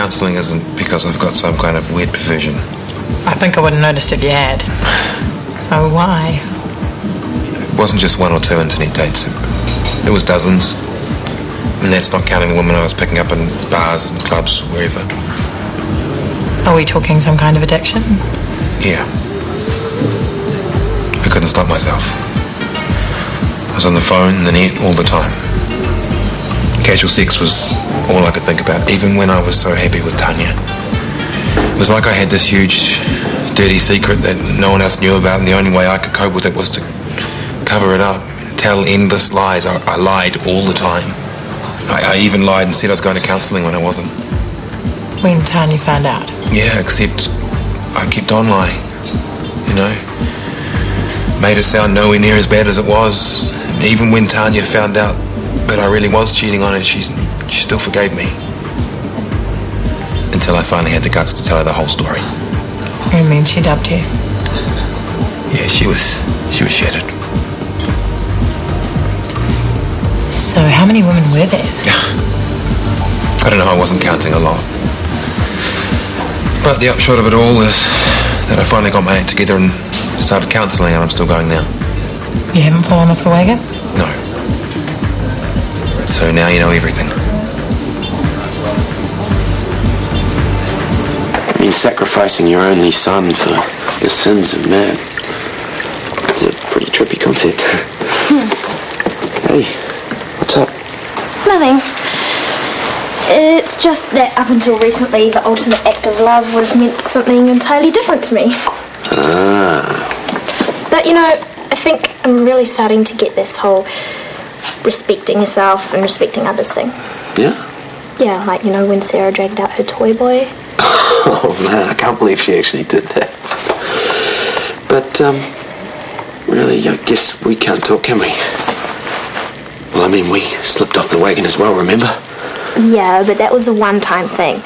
counselling isn't because I've got some kind of weird perversion. I think I would have noticed if you had. So why? It wasn't just one or two internet dates. It was dozens. And that's not counting the women I was picking up in bars and clubs, wherever. Are we talking some kind of addiction? Yeah. I couldn't stop myself. I was on the phone, the net, all the time. Casual sex was all I could think about, even when I was so happy with Tanya. It was like I had this huge, dirty secret that no one else knew about, and the only way I could cope with it was to cover it up, tell endless lies. I lied all the time. I even lied and said I was going to counselling when I wasn't. When Tanya found out? Yeah, except I kept on lying, you know. Made it sound nowhere near as bad as it was. Even when Tanya found out that I really was cheating on her, she still forgave me. Until I finally had the guts to tell her the whole story. And then she dumped you? Yeah, she was shattered. So how many women were there? I don't know, I wasn't counting a lot. But the upshot of it all is that I finally got my act together and started counselling, and I'm still going now. You haven't fallen off the wagon? No. So now you know everything. I mean, sacrificing your only son for the sins of man. It's a pretty trippy concept. Hey, what's up? Nothing. It's just that up until recently, the ultimate act of love would have meant something entirely different to me. Ah. But, you know, I think I'm really starting to get this whole respecting yourself and respecting others thing. Yeah? Yeah, like, you know, when Sarah dragged out her toy boy. Oh, man, I can't believe she actually did that. But, really, I guess we can't talk, can we? Well, I mean, we slipped off the wagon as well, remember? Yeah, but that was a one-time thing.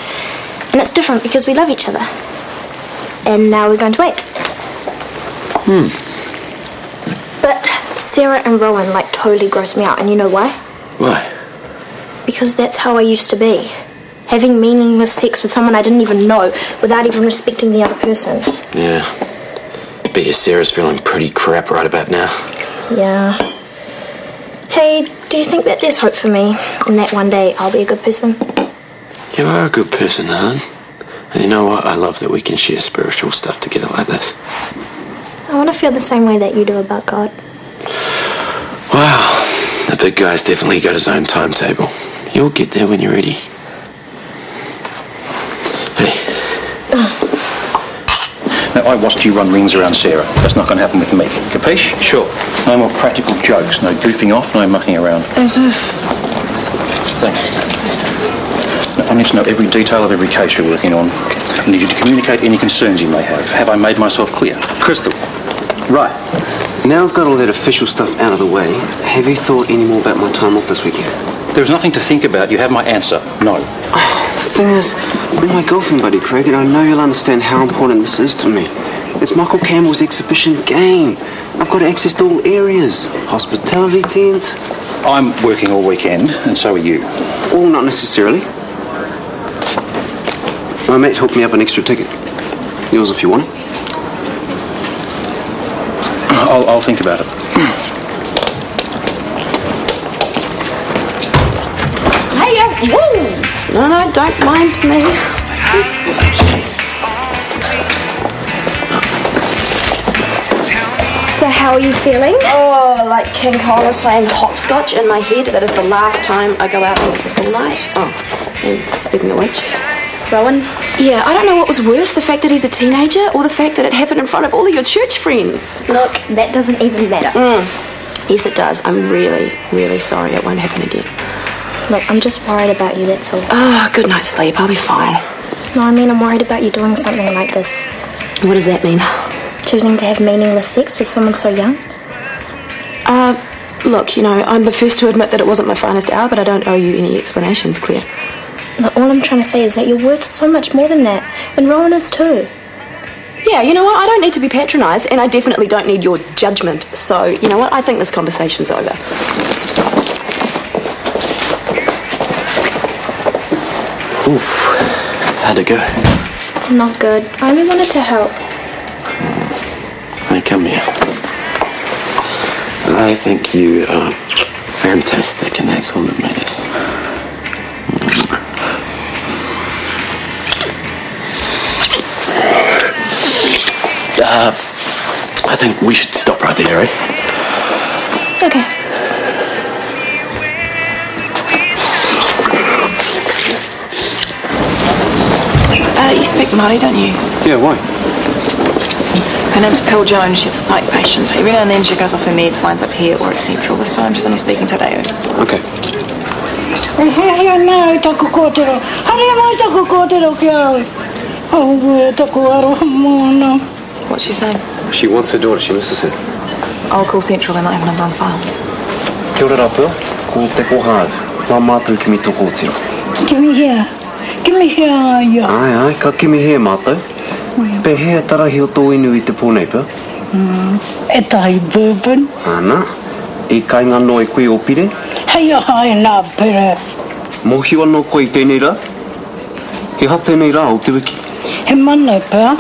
And it's different because we love each other. And now we're going to wait. But Sarah and Rowan, like, totally gross me out. And you know why? Why? Because that's how I used to be. Having meaningless sex with someone I didn't even know without even respecting the other person. Yeah. Bet you Sarah's feeling pretty crap right about now. Yeah. Hey, do you think that there's hope for me and that one day I'll be a good person? You are a good person, hon. And you know what? I love that we can share spiritual stuff together like this. I want to feel the same way that you do about God. Wow. The big guy's definitely got his own timetable. You'll get there when you're ready. Hey. Now, I watched you run rings around Sarah. That's not going to happen with me. Capiche? Sure. No more practical jokes, no goofing off, no mucking around. As if... Thanks. Now, I need to know every detail of every case you're working on. I need you to communicate any concerns you may have. Have I made myself clear? Crystal. Right. Now I've got all that official stuff out of the way, have you thought any more about my time off this weekend? There's nothing to think about. You have my answer. No. The thing is, you're my golfing buddy, Craig, and I know you'll understand how important this is to me. It's Michael Campbell's exhibition game. I've got access to all areas. Hospitality tent. I'm working all weekend, and so are you. Well, not necessarily. My mate hooked me up an extra ticket. Yours if you want it. I'll think about it. Hey, woo! No, don't mind me. So how are you feeling? Oh, like King Kong is playing hopscotch in my head. That is the last time I go out on a school night. Oh, and speaking of which... Rowan? Yeah, I don't know what was worse, the fact that he's a teenager or the fact that it happened in front of all of your church friends. Look, that doesn't even matter. Yes, it does. I'm really, really sorry. It won't happen again. Look, I'm just worried about you, that's all. Oh, good night's sleep. I'll be fine. No, I mean I'm worried about you doing something like this. What does that mean? Choosing to have meaningless sex with someone so young? Look, you know, I'm the first to admit that it wasn't my finest hour, but I don't owe you any explanations, Claire. Look, all I'm trying to say is that you're worth so much more than that. And Rowan is too. Yeah, you know what? I don't need to be patronised, and I definitely don't need your judgment. So, you know what? I think this conversation's over. Oof. How'd it go? Not good. I only wanted to help. Hey, come here. I think you are fantastic, and that's all that matters. I think we should stop right there, eh? Okay. You speak Māori, don't you? Yeah, why? Her name's Pearl Jones. She's a psych patient. Every now and then she goes off her meds, winds up here or at Central. This time she's only speaking to Reo. Okay. What's she saying? She wants her daughter. She misses her. I'll call Central. They might have a number on file. Kia ora, Pearl. Ko te kohāu. Nā mātou ki mi toko tiro. Give me here. Give me here, yeah. Ai, ka ki mi here mātou. Pe hea tarahi o tō inu I te pōnei, Pearl? E tahi bourbon. Ana. I kainga no e koe o pire? Hei a hai nā pere. Mohi anō koe I tēnei rā? He ha tēnei rā o te wiki. He mana pēr.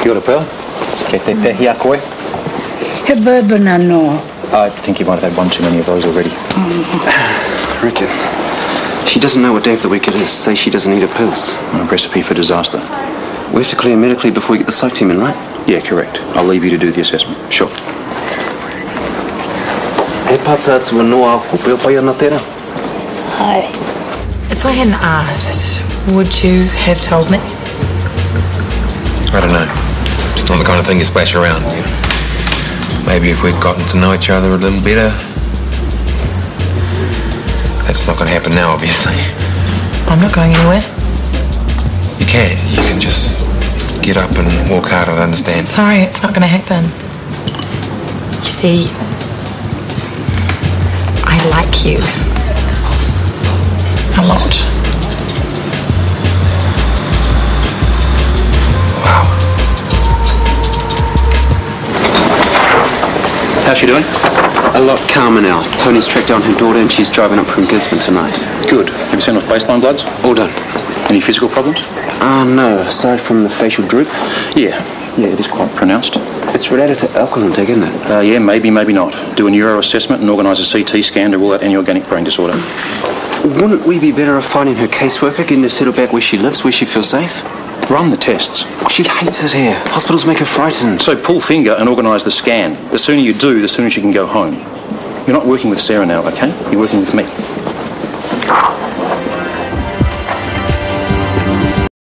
Kia ora, Pearl. Kei te pehi a koe. He bourbon anō. I think you might have had one too many of those already. I reckon. She doesn't know what day of the week it is. Say she doesn't eat her pills. A recipe for disaster. We have to clear medically before we get the psych team in, right? Yeah, correct. I'll leave you to do the assessment. Sure. He pata atua noa ko peo pai ana tērā. Hai. If I hadn't asked, would you have told me? I don't know. It's not the kind of thing you splash around. You know. Maybe if we'd gotten to know each other a little better. That's not going to happen now, obviously. I'm not going anywhere. You can't. You can just get up and walk out, I understand. Sorry, it's not going to happen. You see, I like you. A lot. Wow. How's she doing? A lot calmer now. Tony's tracked down her daughter and she's driving up from Gisborne tonight. Good. Have you sent off baseline bloods? All done. Any physical problems? No. Aside from the facial droop. Yeah, it is quite pronounced. It's related to alcohol intake, isn't it? Yeah, maybe not. Do a neuro assessment and organise a CT scan to rule out any organic brain disorder. Wouldn't we be better off finding her caseworker, getting her settled back where she lives, where she feels safe? Run the tests. She hates it here. Hospitals make her frightened. So pull finger and organise the scan. The sooner you do, the sooner she can go home. You're not working with Sarah now, okay? You're working with me.